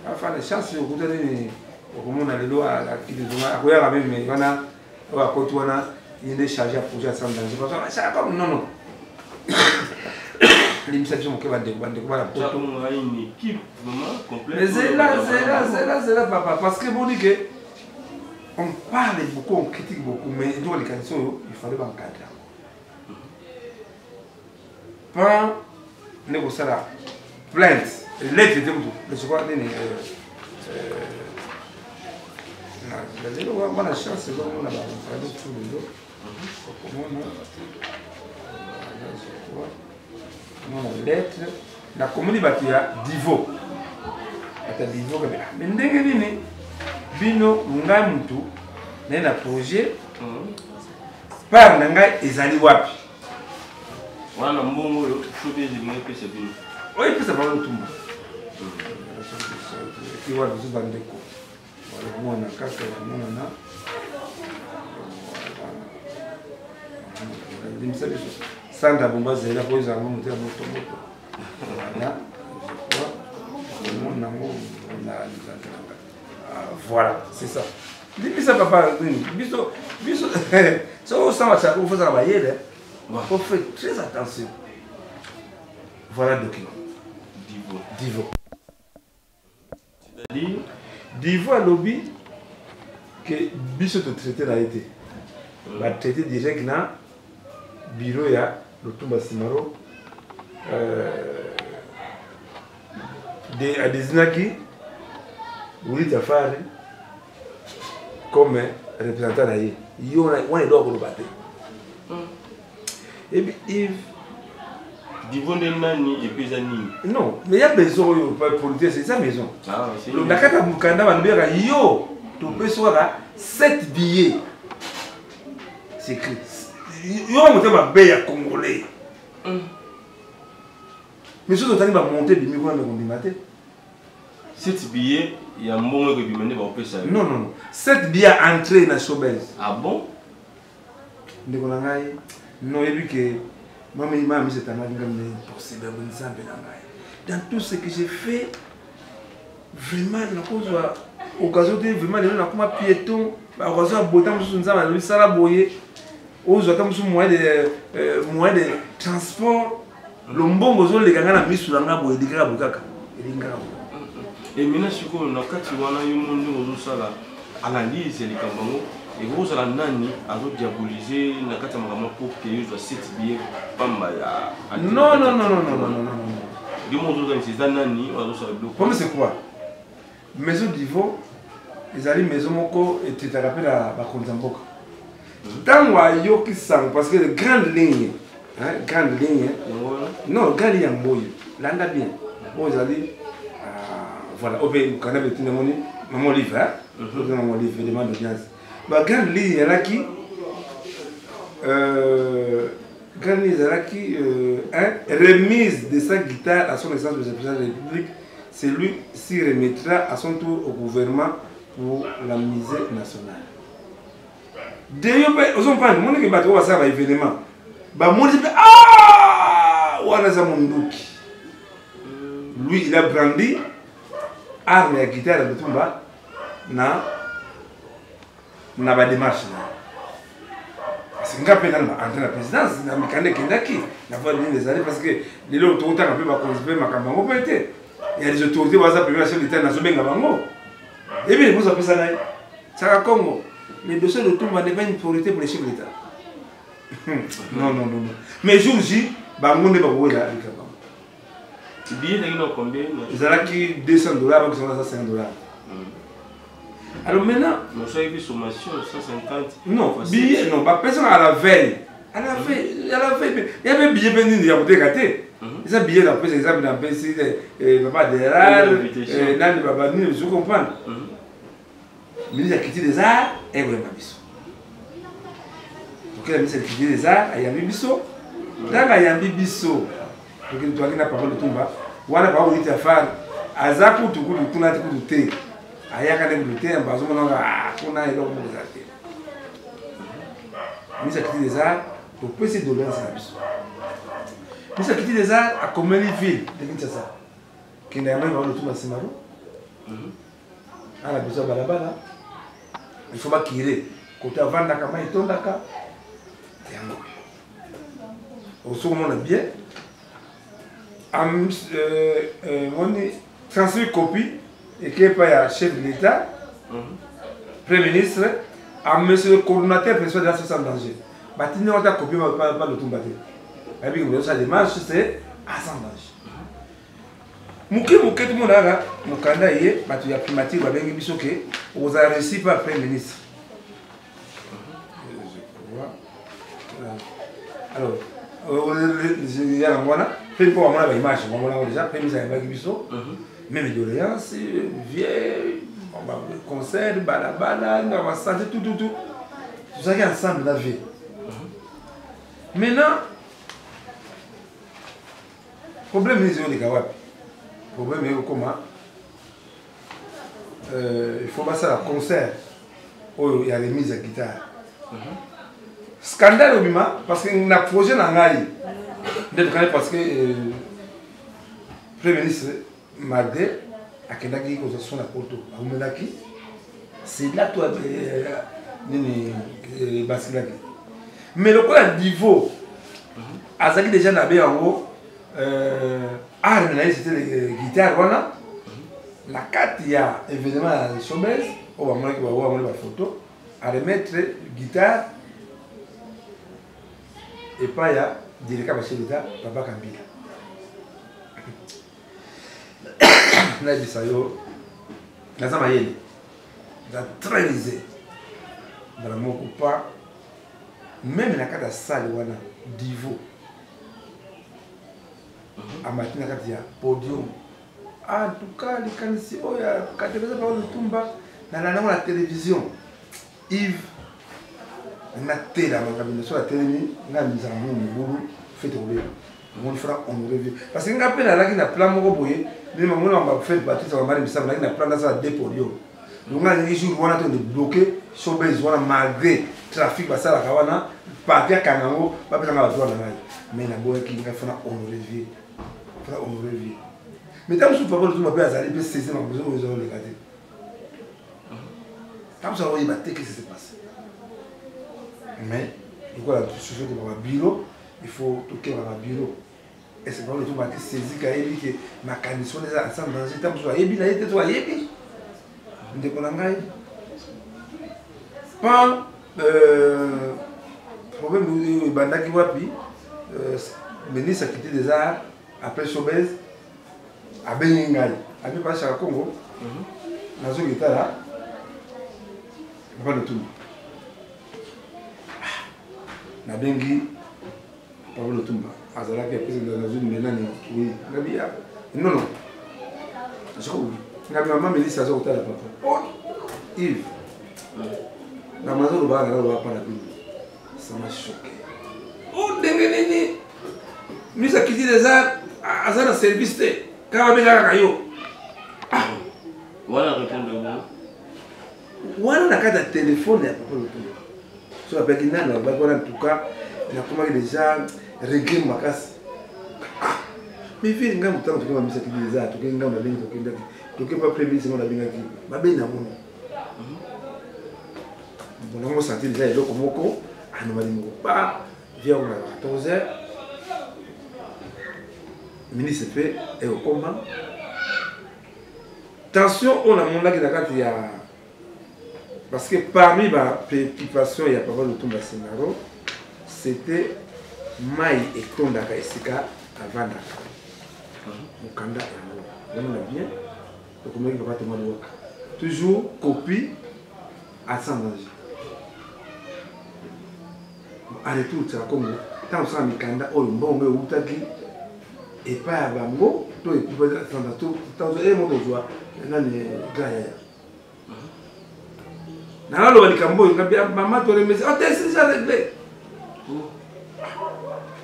enfin la chance au côté ni comme on a le droit à qui de à quoi la même mais on a à côté on a il est chargé à projet sans danger parce que ça comme non l'initiative que va de la poto une équipe vraiment complète c'est là papa parce que bon dit que on parle beaucoup on critique beaucoup mais dans les canaux il fallait encadrer pas négocier la plainte lettre de tout mais je crois que on a la chance on a tout le dos on a lettre la commune batia divo ata divo mais ndenge nini bino ngai mutu na projet par ngai ezali wapi wana mbongo yo Showbiz mais que c'est bien oui que ça va Lutumba qui va vous vendre quoi voilà moi na kaka na bimisa biso sanda bomba zela ko za ngo muté moto moto voilà voilà c'est ça bimisa papa biso biso so ça ça faut ça bailler faut faire très attention voilà document Divo c'est-à-dire Divo a lobby que biso te traiter a été va traiter direct na bureau ya Lutumba Simaro de Adezinaki Wili Tafari comme représentant là yo on est doit le battre et puis Yves Divo de nani et puis nani non mais il y a besoin pour le dire c'est sa maison le Dakata Mukanda va nous dire yo tu peux soir 7 billets c'est écrit yo on monter ma baie à congolais mais surtout tu vas monter du niveau mais on dit maté 7 billets il y a un moment que tu m'as pas ça non non 7 billets entrée dans Showbiz ah bon ndeko na ngai non et lui que maman il m'a mis cette année possible dans tout ce que j'ai fait vraiment la cause occasion de vraiment les gens comme piéton occasion botam sous nzama lui sala boyer aux comme sous moyen de transport lombongo zo le ganga na misu langa boyer dikara bukaka elingara et maintenant ce qu'on a quand tu vois là yo monde ozo sala analyse les kambango et vous allez nani à diaboliser na kata makama pour que yo soit 7 billets pamba ya non non non non non non non du monde organiser nani ozo sala bloc comme c'est quoi maison Divo ils allaient maison moko et tu te rappelles à Bakonzamboka dans wa yo qui sang parce que les grandes lignes non grande ligne moyo landa bien bon ils allaient voilà au pays quand même tout le monde maman livre maman livre demande d'audience bah grande ligne là qui grande ligne là qui remise de sa guitare à son excellence de président de la République. C'est lui qui remettra à son tour au gouvernement pour la misère nationale. D'ailleurs, on parle, mon équipe va faire un événement. Lui, il a brandi arme et guitare de Lutumba na démarche. C'est un peu dans la présidence, dans le candidat Kendaki, n'a pas des années parce que les autres ont un peu ma conspire ma campagne. Il y a des autorités qui ont appelé la chef d'État national Bango. Et bien, vous appelez ça là. Ça va Congo. Les dossiers de Lutumba n'est pas une priorité pour les chefs d'État. Non, non, non. Mais jour J, Bango n'est pas où là. Les billets, ils ont combien? Ils ont qui $200, ils sont à $150. Alors maintenant. Nous avons une sommation 150. Non, billet, non, pas personne à la veille. À la veille, il y avait un billet béni, il y a un gâté. Ces billets d'après, c'est exemple d'un PC, papa de rare, nan de papa nu, je comprends. Le ministre a quitté les arts et vous n'avez pas biso. Donc, le ministre a quitté les arts, il y a un biso. Là, il y a un biso. Donc, il doit y avoir parole de Tumba. Ou alors, par exemple, il y a faire Azaku, tout le coup, tout thé. Ayaka de thé, un bazo, on a un énorme de thé. Le ministre a quitté les arts, pour PC de l'un, c'est la biso. Le ministre a quitté les arts à Community de Kinshasa. Qui n'a jamais eu le Tumba Simaro. On a besoin de balabala. Il faut pas qu'il y ait. Côté avant, Nakama et Tondaka. Au second, on a bien. On a transmis copie et qui est pas chef de l'État, Premier ministre, à monsieur le coordonnateur principal de l'association en danger. Bâtiment, on a copié, pas le tout battu. Et puis, on a des marches, c'est à sans danger. Mouké tout le monde a Mukanda yé, tu as primatique, tu as bien bisoké, vous avez réussi par Premier ministre. Alors, il y a un mois, fait pour moi la image, on a déjà Premier ministre a biso, même de doléances, vieille, concert, balabala, on va santé, tout. Tout ça qui est ensemble la vie. Maintenant, problème c'est les Kawap. Le problème est comment il faut passer à un concert où il y a les mises à guitare. scandale obima parce que na projet na ngai parce que Premier ministre Magde akendaki kozwa na Porto amelaki c'est là toi nini basilaki mais le quoi niveau azali déjà na be yango art na c'était guitare wana la carte ya événement ya showbiz on va montrer la photo à remettre guitare et pas ya direka chez l'état Papa Kabila na bisayo na zama yeli da très lisé dans mon pas même na kata salle wana divo a matina kati ya podium en tout cas les kanisi oya katebeza pa Lutumba na la télévision Yves na tela makabino so la télé na mizamu ngulu fete obe mon frère on revient parce que ngapela la na plan moko boye mais mon on va faire battre ça va mari bisama na plan dans ça deux podium donc là les jours on a de bloquer showbiz wana malgré trafic basala kawana pa pia kanango pa pia ngaba toa na ngai mais na boye ki ngafana on revient frère on revient mais tant que Papa Lutumba peut azali peut saisir ma besoin aux gens les gars comme ça on y battre qu'est-ce qui s'est passé mais pourquoi la suffit de ma bureau il faut toquer ma bureau et c'est pas le tout battre saisir quand il dit que ma condition les ensemble dans cet temps soit yebi na été toi yebi ndeko na ngai pas problème bandaki wapi ministre quitté des arts après showbiz a Beningal a bien passé à Congo nazo gitara pas le tout na bengi Papa Lutumba azalaki président na zone menani oui ngabia non je crois ngabi maman Melissa azo kotala papa oh Yves na mazo ba na ba para bibi ça m'a choqué oh dengeni misa kiti des arts azana service te ka benga kayo voilà répondre wana na kata téléphone ya Papa Lutumba so avec nana ba en tout cas il a commencé déjà régler ma casse mais fille ngam tant que misa ki des arts to ngam na bengi to kenda to ke pas prévu c'est on a benga ki ba be na mono bon on sentir déjà le komoko anomali moko pas vient à 14h ministre fait et au combat tension on a mon là qui d'accord il y a parce que parmi ma préoccupation il y a Papa Lutumba Senaro c'était Mai et Tondaka Esika avant Dakar Mukanda on a bien donc on va pas témoigner toujours copie à 100 danger à retour ça comme tant ça Mikanda oh mbongo utaki et pas bango to et puis tant et mon joie nani gaya na lo likambo ngabi mama to remesi oh c'est déjà réglé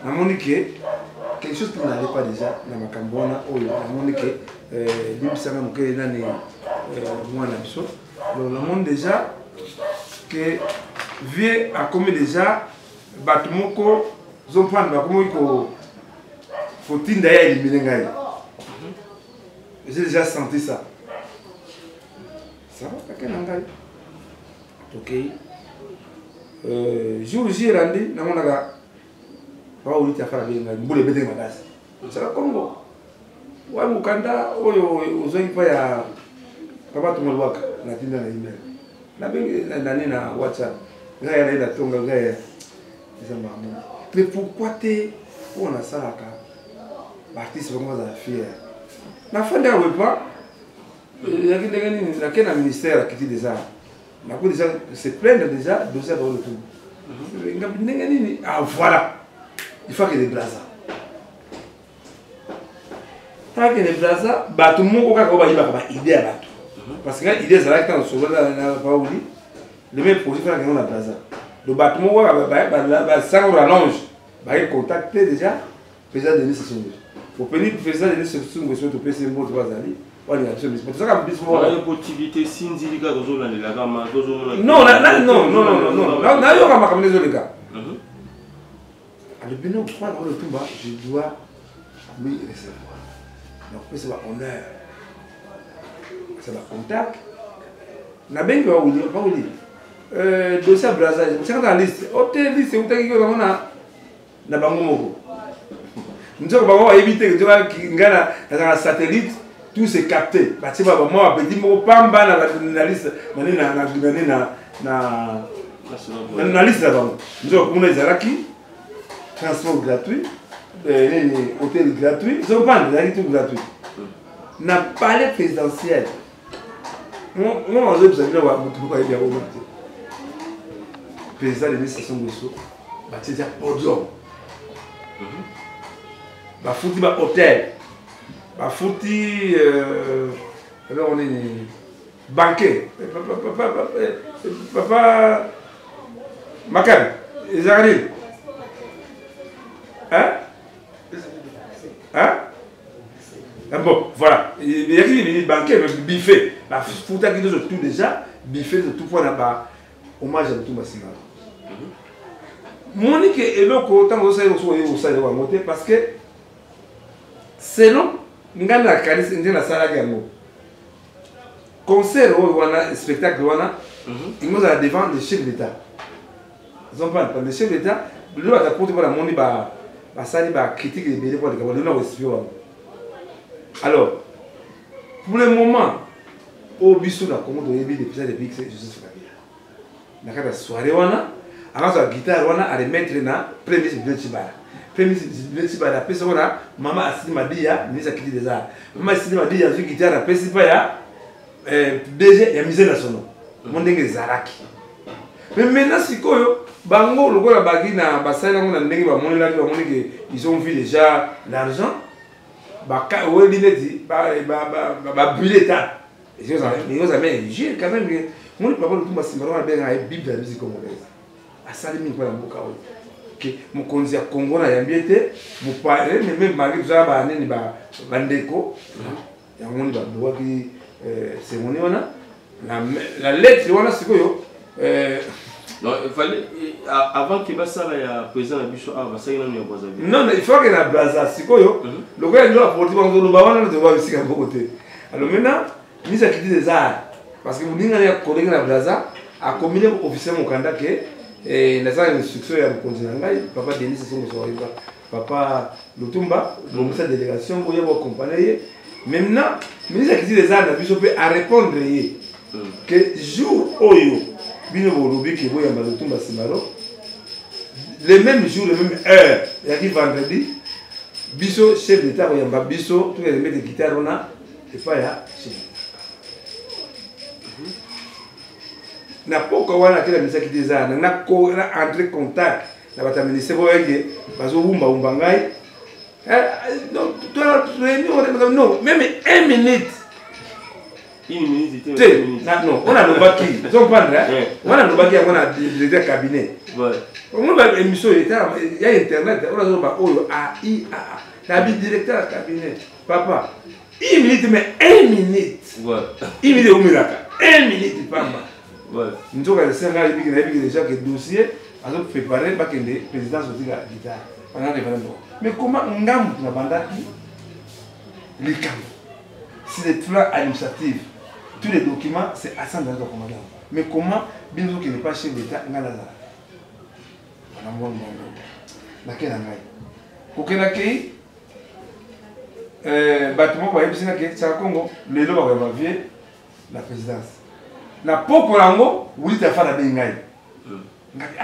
na monique quelque chose qui n'allait pas déjà na makambona oh na monique limsanga muke nani mwana biso le monde déjà que vie a commis déjà batumoko zompanda comme faut tinda ya éliminer ngai j'ai déjà senti ça ça va pas ngai ok jour j'ai rendu na monaka ba ulita fara benga mbule bete magasi ça Congo wa mukanda oyo uzoi pa ya papa tumolwaka na tinda na email na bengi na WhatsApp ngaya na tonga ngaya mais pourquoi on a ça là l'artiste vraiment à fier na fin d'un repas il y a quelqu'un ministère qui dit déjà na ko déjà c'est plein déjà dossier dans le tout ah voilà il faut que les blaza tant que les blaza batu moko ka ko ba yiba ba idée à batu parce que l'idée c'est là que dans ce là pas oublier le même projet faire que on a blaza le batu moko ba ça on rallonge ba contacter déjà président Denis Sassou Nguesso faut venir président Denis Sassou Nguesso to PC mot to bazali wali ya chemise pour ça ka bis mo la possibilité sinzi lika dozo la la kama dozo non na yo kama kama les gars le Bénin, pour prendre le Tumba, je dois lui recevoir. Donc, c'est un honneur. C'est un contact. Na bengi wa uli, pas uli. Dossier à Brazzaville, c'est dans la liste. Hôtel liste, où t'as dit qu'on a na bango moko. Nous avons pas éviter que tu vois qu'il y a un satellite, tout c'est capté. Bah tu vois, moi, petit mot pamba na liste, na liste là-bas. Nous avons des Zaraki, transport gratuit, hôtel gratuit, ils ont pas de tout gratuit. Na palais présidentiel. Moi, on a besoin de voir tout le monde. Président de l'administration de Sosso, c'est un podium. Bah fouti bah hôtel, bah fouti on est banquet, papa Macan, ils arrivent, hein? Bon, voilà, il y a qui banquet, buffet, bah fouti qui nous tout déjà, buffet de tout point là-bas, hommage à tout Massima. Monique et l'autre, tant que ça est au monter parce que selon Ngana Karis Indina Salagamo, concert ou spectacle, il nous a devant le chef d'État. Ils ont pas le chef d'État, lui a apporté pour la monnaie, ça critique les bébés pour les Camerounais. Alors, pour le moment, au Bissou, la commande de Ebi depuis c'est Joseph Kabila. Dans la soirée, avant la guitare, on a remettre na premier Chibara. Premier Chibara, après ça, maman Assini Madia, ministre qui dit des arts. Maman Assini Madia, a joué guitare, après c'est pas déjà, il y a misé national. Mon dingue Zaraki. Mais maintenant, si quoi, Bango, le gars la bagui na bassin, on a n'engue ba mon là, ils ont vu déjà l'argent. Bah, ouais, il dit, bah, bullet ta. Ils ont amené, j'ai quand même, mon papa le tout m'a simulé à bien avec Bible de la musique congolaise. À Salimi pour la Mboka. Que mon conseil Congo na yambiete, mon père, mais même malgré ça, bah, né ba bandeko. Il y a un monde bah, qui c'est mon on la lettre, on a ce que yo. Non, il fallait avant qu'il passe ça là, il y a président de Bichot ah, ça y est non non, il faut qu'il y ait un blaza, c'est quoi yo. Le gars il doit porter dans le bas, on doit voir ici à côté. Alors maintenant, mise à quitter des arts parce que vous n'avez pas collègue na blaza a combiné officiellement au Canada que et la salle instruction ya continent papa Denis c'est son soir papa Lutumba le ministre de délégation pour y avoir accompagné maintenant mise à quitter des arts na Bichot peut à répondre que jour oyo bino bolobi que boya Lutumba Simaro le même jour le même heure il y a qui vendredi Bichot chef d'état boya Bichot tous les mettre de guitare on a et pas ya chef na poko wana kila misaki des arts na entrer contact na bata ministère boyeke bazo bumba ngai non toi non même 1 minute non on a le baki tu comprends on a le baki on a directeur cabinet on va émission il y a internet on a le ba oyo la directeur cabinet papa 1 minute mais 1 minute 1 minute au milaka 1 minute papa nous avons déjà que dossier a préparé pour que le président soit la guitare pendant le référendum. Mais comment on a les camps? C'est des plans administratifs. Tous les documents, c'est à 100 dans le commandant. Mais comment, bien sûr qu'il n'est pas chef d'État, on a la présidence. Na poko lango wuli ta fara be ngai ngati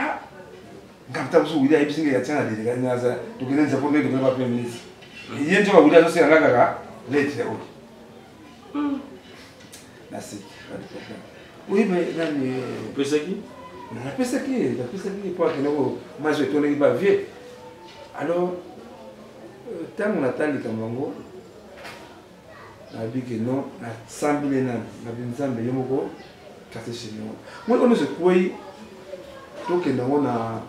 ngamta busu wili ayibisinga ya tsana de ngana za tukenza po ndo kwa premier ministre yento ka wuli aso ngaka ka lete o na si oui mais nani pesaki na pesaki pour que nous moi je tourne pas vieux alors tant on attend les kamango na biki non na sambile na binzambe yomoko moi on se croit donc on a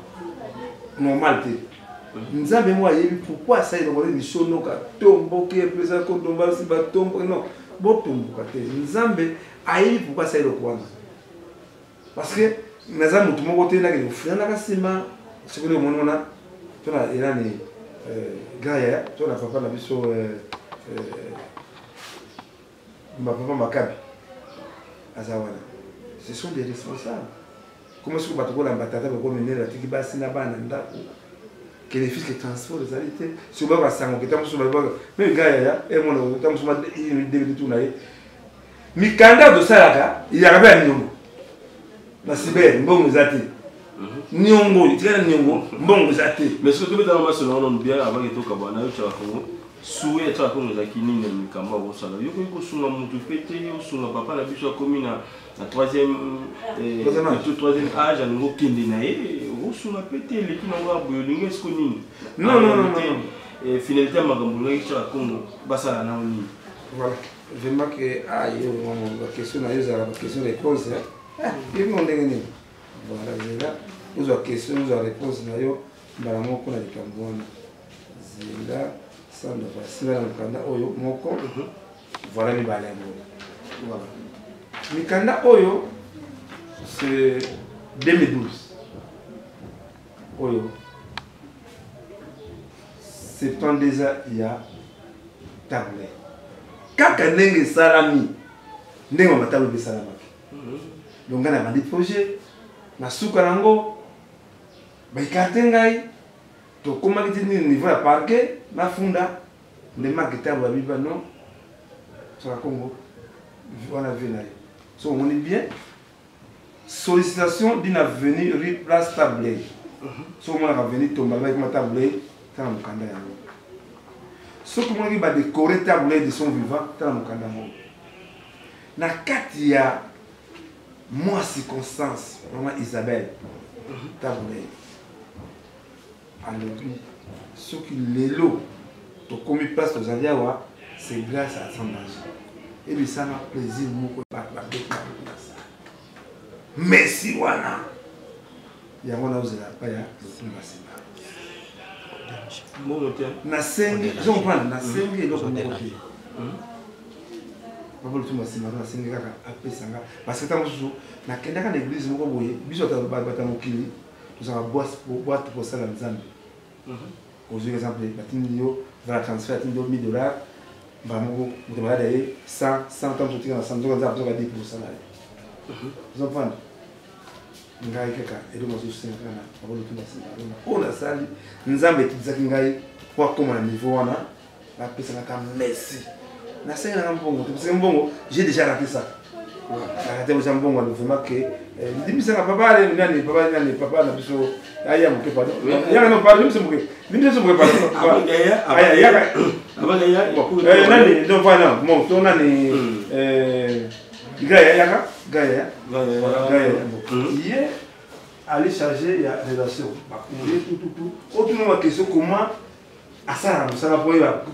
normalité nous avons moi pourquoi ça il a mission non ka tombo que président qu'on tombe si ba tombo non bon tombo ka te nous avons aïe pourquoi ça il a quoi parce que nous avons tout mon côté là que nous faisons la sima ce que nous on a Tu as il a ni Gaïa, tu as papa na biso ma papa Makabi Azawana. Ce sont des responsables. Comment est-ce que tu vas batata pour mener la tiki basi na bana ndako que les fils qui transportent les alités sur baba sango que tamu sur baba mais Gaïa et mon tamu sur baba de tout naïe mikanda de salaka il y a pas nyongo na sibe mbongo zati nyongo tika nyongo mbongo zati mais ce que tu veux dans ma selon on bien avant que tu kabana yo tshaka ko soué tshaka ko ngaki nini mikamba ko sala yo ko sunga mutu pete yo sunga papa na biso komina na troisième âge ngo kindi na ye o sunga pete le kina wa boyolinga ce ko nini non et finalité makambo ngaki tshaka ko basala na oni voilà vraiment que la question la question réponse il m'ont donné voilà là nous avons question nous avons réponse na yo mbala moko na likambona zila sanda fasila na kanda oyo moko voilà mi balengo voilà mikanda oyo c'est 2012 oyo septembre il y a tablé kaka ndenge salami ndenge matalo be salamaki donc na bandi projet na suka nango ba ikate ngai to koma kiti ni niveau ya parquet na funda le marketeur ba biba non sur la Congo on a vu là so on est bien sollicitation d'une avenue rue place Tablé so on a venu tomber avec ma Tablé dans le kanda yango. Ce que je vais décorer tablé de son vivant dans mon canard. Na katia moi circonstance maman Isabelle tablé. Alors ce qui l'élo to comme place aux Aliawa c'est grâce à son âge. Et puis ça m'a plaisir beaucoup par la place. Merci wana. Ya wana uzela pa ya merci. Na sengi je comprends na sengi eloko moko te papa lutu masima na sengi kaka apesanga parce que tant mosusu na kendaka na église moko boye biso bata mokili tozala boîte pour ça na nzambe aux exemple batindi yo va transfert atindi yo $1000 ba moko moto malade ye 100 tant sotika na 100 nzoka nzambe zoka 10 pour ça là vous comprenez ngai kaka ero mazu senkana abolo tunda sina ona sali nzambe tizaki ngai kwa koma na niveau wana na pesa na ka merci na senga na mbongo parce que mbongo j'ai déjà raté ça na raté aussi mbongo le vraiment que ndimisa na papa na biso aya moke pardon ya no pardon c'est moke ndimisa moke pardon aya nani donc voilà bon ton nani Gaïa. Il est allé charger la relation. Tout. Autrement, la question comment à ça, ça va pour y avoir.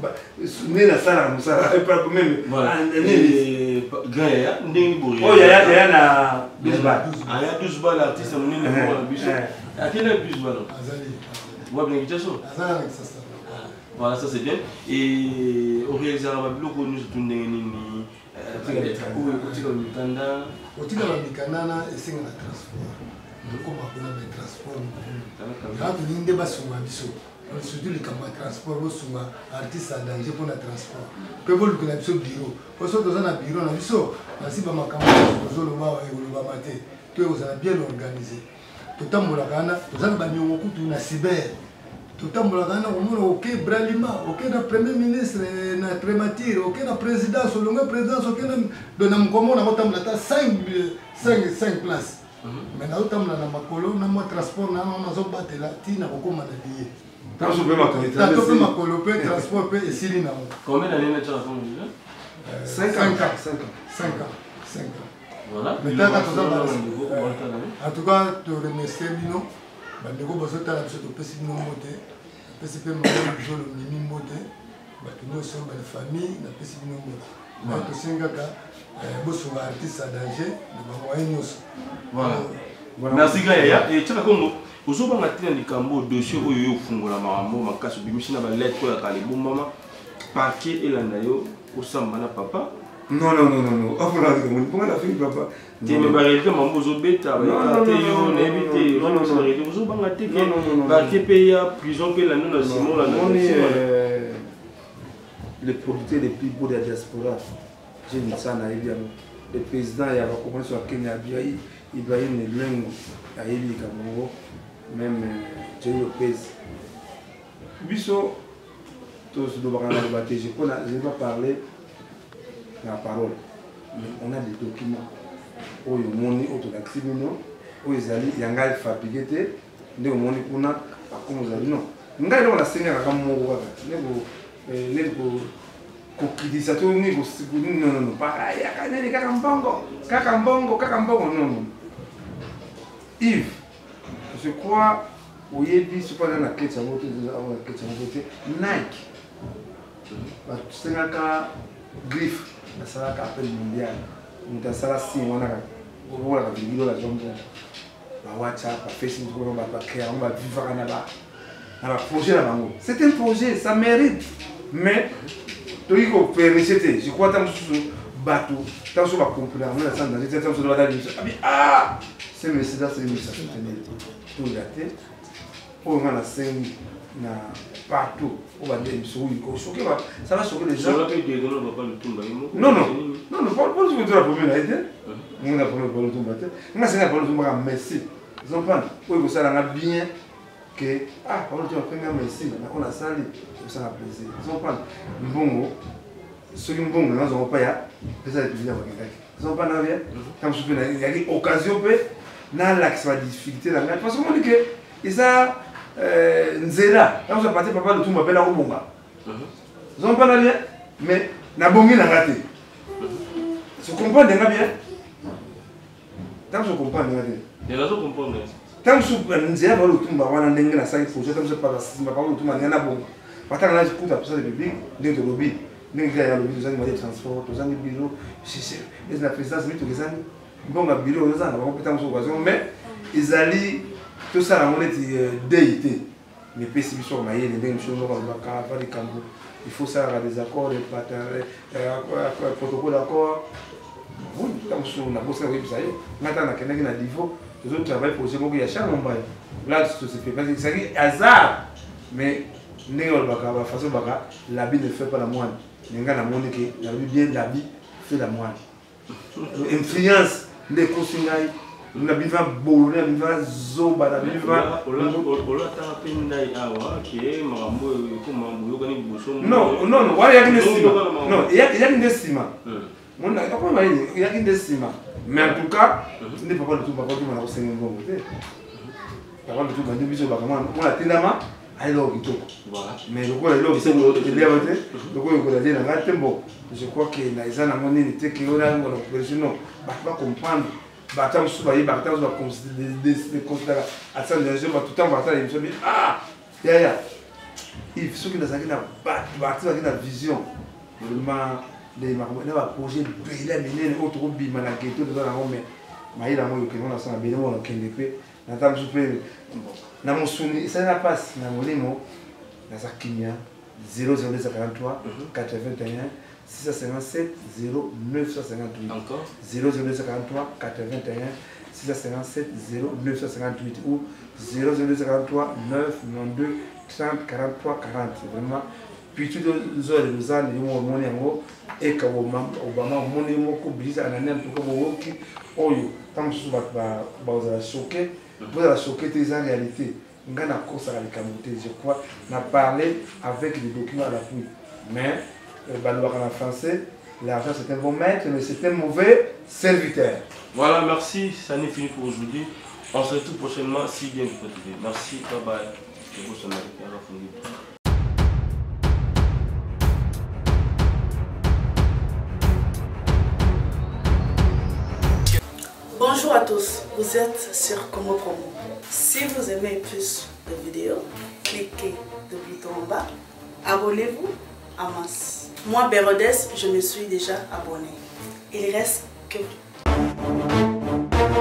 Né la salle, ça va pas même. Gaïa, n'est pas. Oh, il y a 12 balles. Il y a 12 balles, l'artiste, on est le bus. À quel est 12 balles? Voilà, ça c'est bien. Et au réalisé, on va beaucoup nous tourner. otika la mikanda esenga na transport ndokoma kuna na transport quand ninde basunga biso surtout les camps de transport bosunga artiste en danger pour la transport pe bolu kuna biso bureau parce que dans un bureau na biso basi ba makambo zolo ba oloba mate to ozana bien organisé totambola kana tozana ba nyongo kutu na cyber totambola kana omona OK Bralima OK na premier ministre na primature OK na président solonga présidence OK na dona mkomo na kotambola ta 5 places mais na otambola na makolo na mo transport na zo batela tina kokoma na billet tanso pe makolo tanso pe makolo pe transport pe esili na mo combien d'années na tshaka comme 5 ans voilà mais là en tout cas te remercier bino bandeko bazotala biso topesi bino mbote napesi mpe majolo mimi mbote bato nyonso bafamille napesi bino mbote tosengaka bosunga artiste a danger na bamoyen nyonso merci Gaïa et tshaka kongo ozobanga tina likambo dossier oyo ofungola makambo makasi obimisi na balettre oyo ya kala ebombama parquet elanda yo osamba na papa Non. Pourquoi la fille papa? Tu me barres maman vous bêta. Non. Les producteurs les plus beaux de la diaspora. J'ai mis ça dans le président il y a commencé sur Kenya Ibrahim Lengo à Eli Kamongo même Jerry Lopez. Biso tous nous allons débattre. Je ne vais pas parler la parole. On a des documents. Où il y a des autodactyles, où il y a des fabriqués, où il y a des non. Nous avons la scène à Kamongo. Non, non. Yves, je crois au Yébi, je parle dans la quête, Nike. C'est un cas griffe, c'est un appel mondial. On a ça, si on a la vidéo, la jambe, la WhatsApp, la Facebook, on va créer, on va vivre un projet là-bas. C'est un projet, ça mérite. Mais, je crois que bateau, tant que comprendre, c'est Mercedes, c'est une soutenir. Tout gâté, on va la scène partout, on va dire ça va choquer les gens. Non, pas le la première idée. On a pas le tomber. On a pas le tomber, merci. Ils ont pas, oui, ça l'a bien. Que on a merci, on a sali, ça a plaisir. Ils ont pas bon, ceux qui ont bon, ils n'ont pas ya, ça a été bien avec quelqu'un. Ils n'ont pas navire, comme je peux il y a des occasions peut, n'a l'axe la difficulté là, parce qu'on dit que ils a nzela, quand je partais papa le tout m'appelle à Obonga. Ils n'ont pas navire, mais n'a bongi n'a raté. Je comprends bien. Tant que je comprends bien. Et là je comprends bien. Tant que nous avons le tout, on a un sac projet, comme je parle, si je parle le tout, on a un bon. Par contre, là, je coûte à tout ça, le public, nous avons lobby, nous avons lobby, nous avons des transports, nous avons des bureaux, c'est la présidence, tous les années. Bon, le bureau, nous avons compétence sur l'occasion, mais ils allaient, tout ça, la monnaie est déité. Mais puis, si vous avez des choses, il faut ça, des accords, des protocoles d'accord. Oui, comme sur la bourse, maintenant, on a un niveau. Les autres travaillent pour ce qu'il y a chaque moment. Là, ça se fait pas. C'est un hasard. Mais, l'habit ne fait pas la moine. L'habit bien l'habit fait la moine. L'influence des consignes, l'habit va boulot, l'habit va zoba, l'habit va. Non, il y a une décima. Il y a une décima. Mais en tout cas, ce n'est pas le tout, pas du tout, on a aussi un bon côté. Par contre, le tout, on a tellement, alors il toque. Mais le quoi, il est bon. Je crois que les gens ont monité qui ont la opération, pas comprendre. Batam soubaye, batam va considérer à ça les gens tout le temps batam ils se disent ah, ya. Il faut que nous ayons la vision. Vraiment. Les projets brillant mener autre bima la ghetto de la Rome mais la moyo que on a ça bien on kendepe na tam super na mosuni ça la passe na molimo na sakinya 00243 81 657 0958 encore 00243 81 657 0958 ou 00243 992 30 43 40 vraiment. Puis tout le zone de Zan, ils ont monnaie en haut, et quand Obama a monnaie beaucoup, brise à l'année, tout comme au qui, oyo, tant que vous avez choqué, vous avez choqué tes en réalité. On a course à la camoufler, je crois, on a parlé avec des documents à l'appui. Mais, en français, l'argent c'est un bon maître, mais c'est un mauvais serviteur. Voilà, merci, ça n'est fini pour aujourd'hui. On se retrouve prochainement si bien vous pouvez. Merci, bye bye. Bonjour à tous, vous êtes sur Congo Promo. Si vous aimez plus de vidéos, cliquez le bouton en bas, abonnez-vous en masse. Moi, Bérodès, je me suis déjà abonné. Il reste que